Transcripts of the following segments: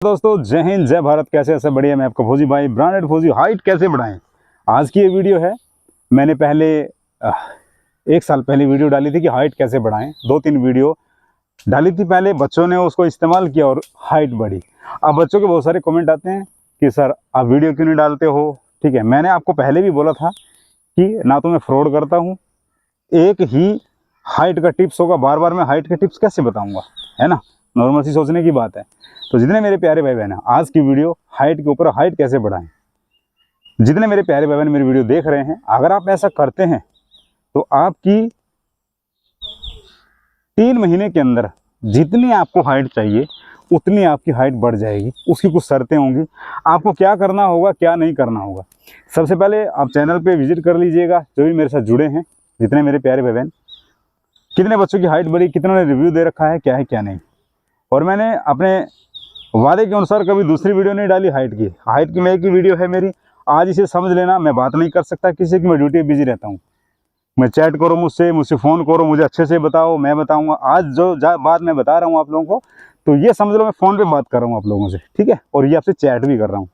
दोस्तों जय हिंद जय भारत। कैसे ऐसे बढ़िया। मैं आपका फौजी भाई ब्रांडेड फौजी। हाइट कैसे बढ़ाएं, आज की ये वीडियो है। मैंने पहले 1 साल पहले वीडियो डाली थी कि हाइट कैसे बढ़ाएं। 2-3 वीडियो डाली थी पहले, बच्चों ने उसको इस्तेमाल किया और हाइट बढ़ी। अब बच्चों के बहुत सारे कमेंट आते हैं कि सर आप वीडियो क्यों नहीं डालते हो। ठीक है, मैंने आपको पहले भी बोला था कि ना तो मैं फ्रॉड करता हूँ, एक ही हाइट का टिप्स होगा, बार बार मैं हाइट के टिप्स कैसे बताऊँगा, है ना। नॉर्मल सी सोचने की बात है। तो जितने मेरे प्यारे भाई बहन हैं, आज की वीडियो हाइट के ऊपर, हाइट कैसे बढ़ाएं। जितने मेरे प्यारे भाई बहन मेरी वीडियो देख रहे हैं, अगर आप ऐसा करते हैं तो आपकी 3 महीने के अंदर जितनी आपको हाइट चाहिए उतनी आपकी हाइट बढ़ जाएगी। उसकी कुछ शर्तें होंगी, आपको क्या करना होगा क्या नहीं करना होगा। सबसे पहले आप चैनल पे विजिट कर लीजिएगा, जो भी मेरे साथ जुड़े हैं जितने मेरे प्यारे भाई बहन, कितने बच्चों की हाइट बढ़ी, कितनों ने रिव्यू दे रखा है, क्या है क्या नहीं। और मैंने अपने वादे के अनुसार कभी दूसरी वीडियो नहीं डाली हाइट की मैं एक ही वीडियो है मेरी। आज इसे समझ लेना, मैं बात नहीं कर सकता किसी की, मैं ड्यूटी बिजी रहता हूँ। मैं चैट करो मुझसे फ़ोन करो, मुझे अच्छे से बताओ, मैं बताऊँगा। आज जो बात मैं बता रहा हूँ आप लोगों को, तो ये समझ लो मैं फ़ोन पे बात कर रहा हूँ आप लोगों से, ठीक है। और ये आपसे चैट भी कर रहा हूँ।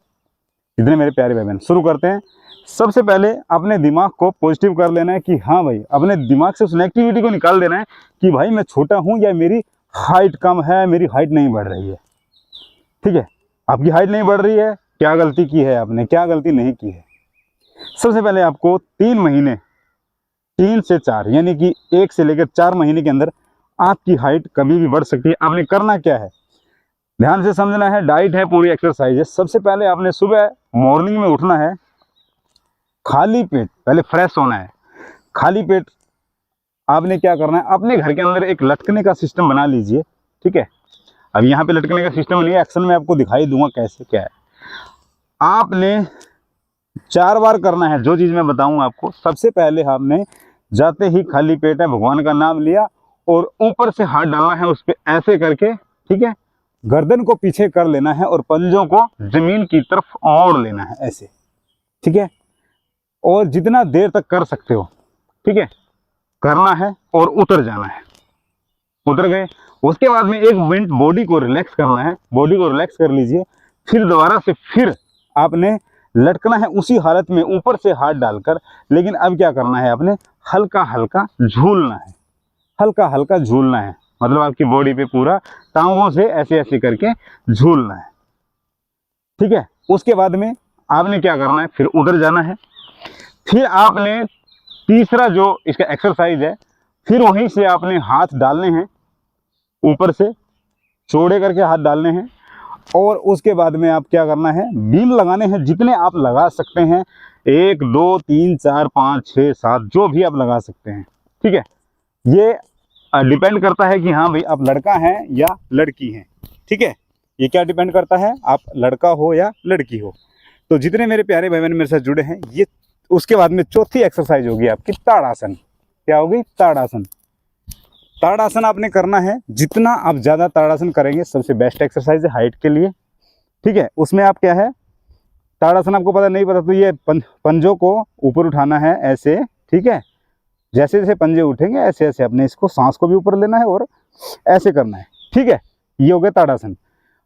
इतने मेरे प्यारे भाई बहन, शुरू करते हैं। सबसे पहले अपने दिमाग को पॉजिटिव कर लेना है कि हाँ भाई, अपने दिमाग से उस नेगेटिविटी को निकाल देना है कि भाई मैं छोटा हूँ या मेरी हाइट कम है, मेरी हाइट नहीं बढ़ रही है। ठीक है, आपकी हाइट नहीं बढ़ रही है, क्या गलती की है आपने, क्या गलती नहीं की है। सबसे पहले आपको 3 महीने, 3 से 4 यानी कि 1 से लेकर 4 महीने के अंदर आपकी हाइट कभी भी बढ़ सकती है। आपने करना क्या है, ध्यान से समझना है। डाइट है, पूरी एक्सरसाइज है। सबसे पहले आपने सुबह मॉर्निंग में उठना है, खाली पेट, पहले फ्रेश होना है। खाली पेट आपने क्या करना है, अपने घर के अंदर एक लटकने का सिस्टम बना लीजिए, ठीक है। अब यहाँ पे लटकने का सिस्टम नहीं है, एक्शन में आपको दिखाई दूंगा कैसे क्या है। आपने 4 बार करना है, जो चीज़ मैं बताऊंगा आपको। सबसे पहले आपने जाते ही खाली पेट है, भगवान का नाम लिया और ऊपर से हाथ डालना है उस पर ऐसे करके, ठीक है। गर्दन को पीछे कर लेना है और पंजों को जमीन की तरफ ओढ़ लेना है ऐसे, ठीक है। और जितना देर तक कर सकते हो, ठीक है, करना है और उतर जाना है। उतर गए, उसके बाद में 1 मिनट बॉडी को रिलैक्स करना है। बॉडी को रिलैक्स कर लीजिए, फिर दोबारा से फिर आपने लटकना है उसी हालत में ऊपर से हाथ डालकर। लेकिन अब क्या करना है, आपने हल्का हल्का झूलना है, हल्का हल्का झूलना है। मतलब आपकी बॉडी पे पूरा टांगों से ऐसे ऐसे करके झूलना है, ठीक है। उसके बाद में आपने क्या करना है, फिर उधर जाना है। फिर आपने तीसरा जो इसका एक्सरसाइज है, फिर वहीं से आपने हाथ डालने हैं, ऊपर से चौड़े करके हाथ डालने हैं। और उसके बाद में आप क्या करना है, बीम लगाने हैं, जितने आप लगा सकते हैं। 1 2 3 4 5 6 7 जो भी आप लगा सकते हैं, ठीक है। ये डिपेंड करता है कि हाँ भाई आप लड़का हैं या लड़की हैं, ठीक है। ये क्या डिपेंड करता है, आप लड़का हो या लड़की हो। तो जितने मेरे प्यारे भाई बहन मेरे साथ जुड़े हैं, ये उसके बाद में चौथी एक्सरसाइज होगी आपकी ताड़ासन। क्या होगी, ताड़ासन। ताड़ासन आपने करना है, जितना आप ज़्यादा ताड़ासन करेंगे सबसे बेस्ट एक्सरसाइज है हाइट के लिए, ठीक है। उसमें आप क्या है, ताड़ासन आपको पता नहीं पता तो ये पंजों को ऊपर उठाना है ऐसे, ठीक है। जैसे जैसे पंजे उठेंगे ऐसे ऐसे अपने इसको, सांस को भी ऊपर लेना है और ऐसे करना है, ठीक है। ये हो गया ताड़ासन।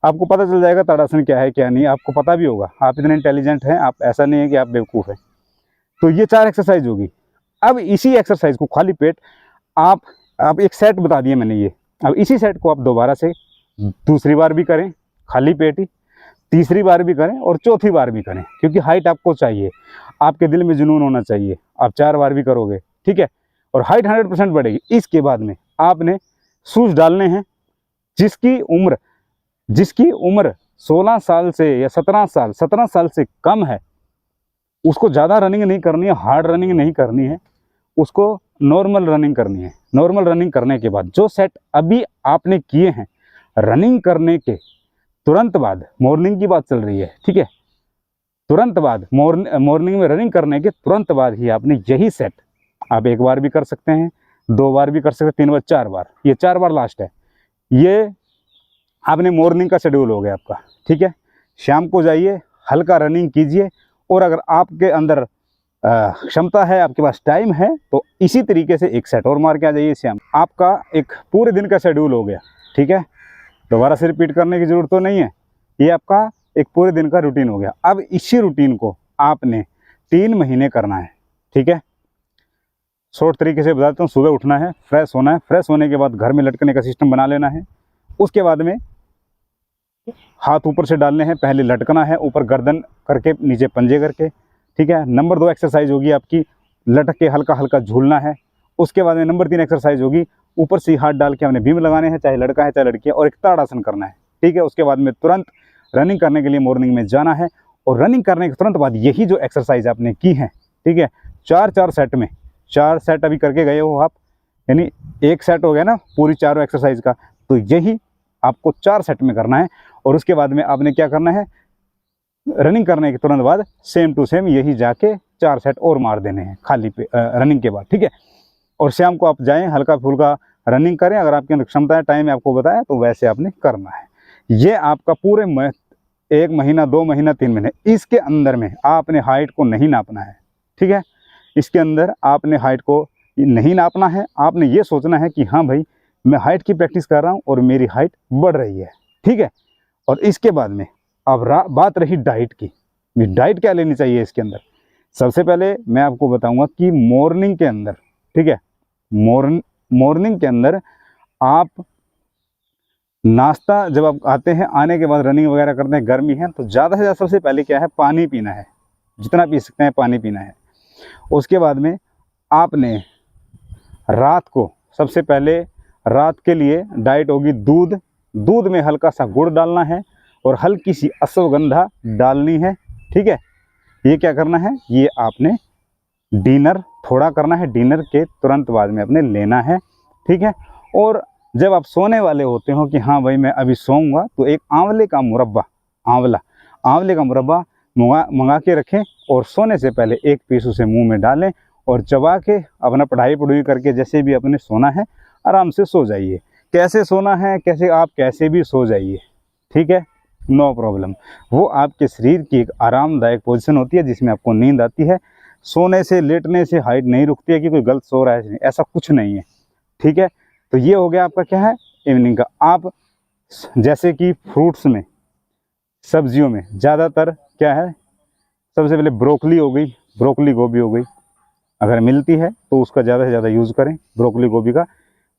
आपको पता चल जाएगा ताड़ासन क्या है क्या नहीं, आपको पता भी होगा। आप इतने इंटेलिजेंट हैं, आप ऐसा नहीं है कि आप बेवकूफ़ हैं। तो ये 4 एक्सरसाइज होगी। अब इसी एक्सरसाइज को खाली पेट आप एक सेट बता दिए मैंने ये। अब इसी सेट को आप दोबारा से दूसरी बार भी करें खाली पेट ही, तीसरी बार भी करें और चौथी बार भी करें, क्योंकि हाइट आपको चाहिए, आपके दिल में जुनून होना चाहिए। आप 4 बार भी करोगे, ठीक है, और हाइट 100% बढ़ेगी। इसके बाद में आपने शूज डालने हैं। जिसकी उम्र 16 साल से या 17 साल से कम है, उसको ज़्यादा रनिंग नहीं करनी है, हार्ड रनिंग नहीं करनी है, उसको नॉर्मल रनिंग करनी है। नॉर्मल रनिंग करने के बाद जो सेट अभी आपने किए हैं, रनिंग करने के तुरंत बाद, मॉर्निंग की बात चल रही है, ठीक है, तुरंत बाद मॉर्निंग में रनिंग करने के तुरंत बाद ही आपने यही सेट आप 1 बार भी कर सकते हैं, 2 बार भी कर सकते हैं, 3 बार, 4 बार। ये 4 बार लास्ट है। ये आपने मॉर्निंग का शेड्यूल हो गया आपका, ठीक है। शाम को जाइए, हल्का रनिंग कीजिए। और अगर आपके अंदर क्षमता है, आपके पास टाइम है, तो इसी तरीके से 1 सेट और मार के आ जाइए शाम। आपका एक पूरे दिन का शेड्यूल हो गया, ठीक है। दोबारा से रिपीट करने की ज़रूरत तो नहीं है। ये आपका एक पूरे दिन का रूटीन हो गया। अब इसी रूटीन को आपने 3 महीने करना है, ठीक है। शॉर्ट तरीके से बताता हूँ, सुबह उठना है, फ्रेश होना है, फ्रेश होने के बाद घर में लटकने का सिस्टम बना लेना है। उसके बाद में हाथ ऊपर से डालने हैं, पहले लटकना है ऊपर गर्दन करके, नीचे पंजे करके, ठीक है। नंबर 2 एक्सरसाइज होगी आपकी लटक के हल्का हल्का झूलना है। उसके बाद में नंबर 3 एक्सरसाइज होगी ऊपर से हाथ डाल के हमने भीम लगाने हैं, चाहे लड़का है चाहे लड़की है, और एक ताड़ासन करना है, ठीक है। उसके बाद में तुरंत रनिंग करने के लिए मॉर्निंग में जाना है, और रनिंग करने के तुरंत बाद यही जो एक्सरसाइज आपने की है, ठीक है, 4 सेट में, 4 सेट अभी करके गए हो आप, यानी 1 सेट हो गया ना पूरी चारों एक्सरसाइज का, तो यही आपको 4 सेट में करना है। और उसके बाद में आपने क्या करना है, रनिंग करने के तुरंत बाद सेम टू सेम यही जाके 4 सेट और मार देने हैं खाली पे रनिंग के बाद, ठीक है। और शाम को आप जाएं, हल्का फुल्का रनिंग करें, अगर आपके अंदर क्षमता है, टाइम आपको बताया, तो वैसे आपने करना है। ये आपका पूरे 1 महीना, 2 महीना, 3 महीने, इसके अंदर में आपने हाइट को नहीं नापना है, ठीक है। इसके अंदर आपने हाइट को नहीं नापना है, आपने ये सोचना है कि हाँ भाई मैं हाइट की प्रैक्टिस कर रहा हूँ और मेरी हाइट बढ़ रही है, ठीक है। और इसके बाद में अब बात रही डाइट की, डाइट क्या लेनी चाहिए इसके अंदर। सबसे पहले मैं आपको बताऊंगा कि मॉर्निंग के अंदर, ठीक है, मॉर्निंग के अंदर आप नाश्ता जब आप आते हैं, आने के बाद रनिंग वगैरह करते हैं, गर्मी है तो ज़्यादा से ज़्यादा सबसे पहले क्या है, पानी पीना है, जितना पी सकते हैं पानी पीना है। उसके बाद में आपने रात को, सबसे पहले रात के लिए डाइट होगी दूध, दूध में हल्का सा गुड़ डालना है और हल्की सी अश्वगंधा डालनी है, ठीक है। ये क्या करना है, ये आपने डिनर थोड़ा करना है, डिनर के तुरंत बाद में अपने लेना है, ठीक है। और जब आप सोने वाले होते हो कि हाँ भाई मैं अभी सोऊंगा, तो एक आंवले का मुरब्बा, आंवले का मुरब्बा मंगा के रखें, और सोने से पहले 1 पीस उसे मुंह में डालें और चबा के अपना पढ़ाई करके जैसे भी अपने सोना है आराम से सो जाइए। कैसे सोना है, कैसे आप कैसे भी सो जाइए, ठीक है, नो प्रॉब्लम। वो आपके शरीर की एक आरामदायक पोजीशन होती है जिसमें आपको नींद आती है। सोने से, लेटने से हाइट नहीं रुकती है कि कोई गलत सो रहा है, ऐसा कुछ नहीं है, ठीक है। तो ये हो गया आपका क्या है, इवनिंग का। आप जैसे कि फ्रूट्स में, सब्जियों में ज़्यादातर क्या है, सबसे पहले ब्रोकली हो गई, ब्रोकली गोभी हो गई, अगर मिलती है तो उसका ज़्यादा से ज़्यादा यूज़ करें, ब्रोकली गोभी का,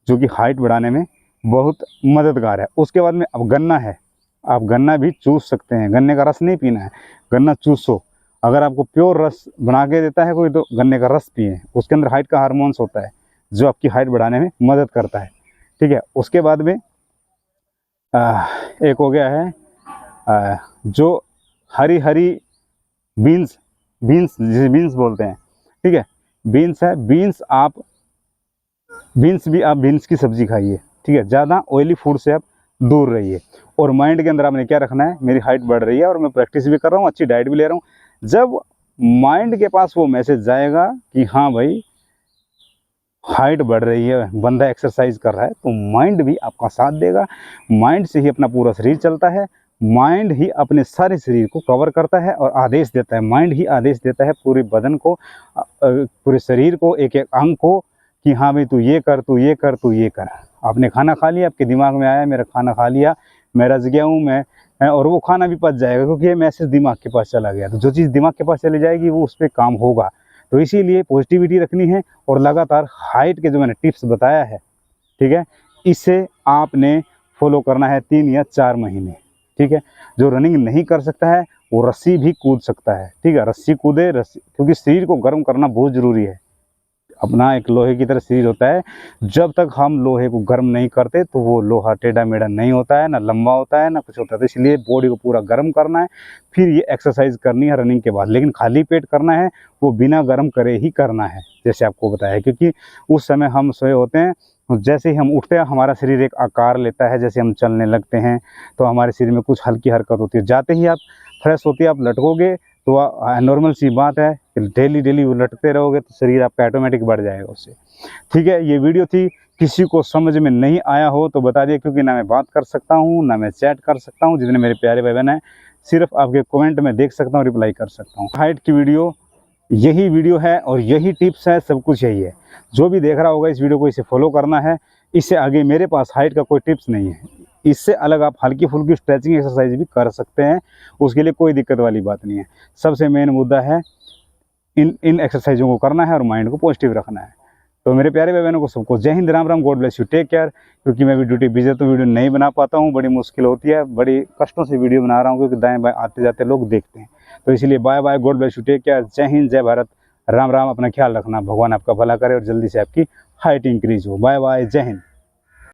जो कि हाइट बढ़ाने में बहुत मददगार है। उसके बाद में अब गन्ना है, आप गन्ना भी चूस सकते हैं, गन्ने का रस नहीं पीना है, गन्ना चूसो। अगर आपको प्योर रस बना के देता है कोई, तो गन्ने का रस पिए, उसके अंदर हाइट का हार्मोन्स होता है जो आपकी हाइट बढ़ाने में मदद करता है, ठीक है। उसके बाद में एक हो गया है जो हरी हरी बीन्स, जिसे बीन्स बोलते हैं, ठीक है, बीन्स है, बीन्स की सब्जी खाइए, ठीक है। ज़्यादा ऑयली फूड से आप दूर रहिए। और माइंड के अंदर आपने क्या रखना है, मेरी हाइट बढ़ रही है और मैं प्रैक्टिस भी कर रहा हूँ, अच्छी डाइट भी ले रहा हूँ। जब माइंड के पास वो मैसेज जाएगा कि हाँ भाई हाइट बढ़ रही है, बंदा एक्सरसाइज कर रहा है, तो माइंड भी आपका साथ देगा। माइंड से ही अपना पूरा शरीर चलता है, माइंड ही अपने सारे शरीर को कवर करता है और आदेश देता है, माइंड ही आदेश देता है पूरे बदन को, पूरे शरीर को, एक एक अंग को, कि हाँ भाई तू ये कर, तू ये कर, तू ये कर। आपने खाना खा लिया, आपके दिमाग में आया मेरा खाना खा लिया, मैं रच गया हूँ मैं, और वो खाना भी पच जाएगा क्योंकि ये मैसेज दिमाग के पास चला गया। तो जो चीज़ दिमाग के पास चली जाएगी वो उस पर काम होगा। तो इसीलिए पॉजिटिविटी रखनी है और लगातार हाइट के जो मैंने टिप्स बताया है, ठीक है, इसे आपने फॉलो करना है 3 या 4 महीने, ठीक है। जो रनिंग नहीं कर सकता है वो रस्सी भी कूद सकता है, ठीक है, रस्सी कूदे, रस्सी, क्योंकि शरीर को गर्म करना बहुत ज़रूरी है। अपना एक लोहे की तरह शरीर होता है, जब तक हम लोहे को गर्म नहीं करते तो वो लोहा टेढ़ा मेढ़ा नहीं होता है, ना लंबा होता है, ना कुछ होता है। तो इसलिए बॉडी को पूरा गर्म करना है, फिर ये एक्सरसाइज करनी है रनिंग के बाद, लेकिन खाली पेट करना है, वो बिना गर्म करे ही करना है, जैसे आपको बताया। क्योंकि उस समय हम सोए होते हैं, जैसे ही हम उठते हैं हमारा शरीर एक आकार लेता है, जैसे हम चलने लगते हैं तो हमारे शरीर में कुछ हल्की हरकत होती है। जाते ही आप फ्रेश होती है, आप लटकोगे तो नॉर्मल सी बात है, डेली वो लटकते रहोगे तो शरीर आपका ऑटोमेटिक बढ़ जाएगा उससे, ठीक है। ये वीडियो थी, किसी को समझ में नहीं आया हो तो बता दिए, क्योंकि ना मैं बात कर सकता हूँ ना मैं चैट कर सकता हूँ। जितने मेरे प्यारे भाई बहन हैं, सिर्फ आपके कमेंट में देख सकता हूँ, रिप्लाई कर सकता हूँ। हाइट की वीडियो यही वीडियो है और यही टिप्स है, सब कुछ यही है। जो भी देख रहा होगा इस वीडियो को, इसे फॉलो करना है, इससे आगे मेरे पास हाइट का कोई टिप्स नहीं है। इससे अलग आप हल्की फुल्की स्ट्रेचिंग एक्सरसाइज भी कर सकते हैं, उसके लिए कोई दिक्कत वाली बात नहीं है। सबसे मेन मुद्दा है इन एक्सरसाइजों को करना है और माइंड को पॉजिटिव रखना है। तो मेरे प्यारे भाई बहनों को सबको जय Hind, Ram Ram, god bless you, take care. क्योंकि मैं भी ड्यूटी बिजी तो वीडियो नहीं बना पाता हूँ, बड़ी मुश्किल होती है, बड़ी कष्टों से वीडियो बना रहा हूँ क्योंकि दाएं बाएं आते जाते लोग देखते हैं। तो इसलिए bye bye, god bless you, take care, जय हिंद, जय भारत, राम राम। अपना ख्याल रखना, भगवान आपका भला करे और जल्दी से आपकी हाइट इंक्रीज हो। बाय बाय, जय हिंद।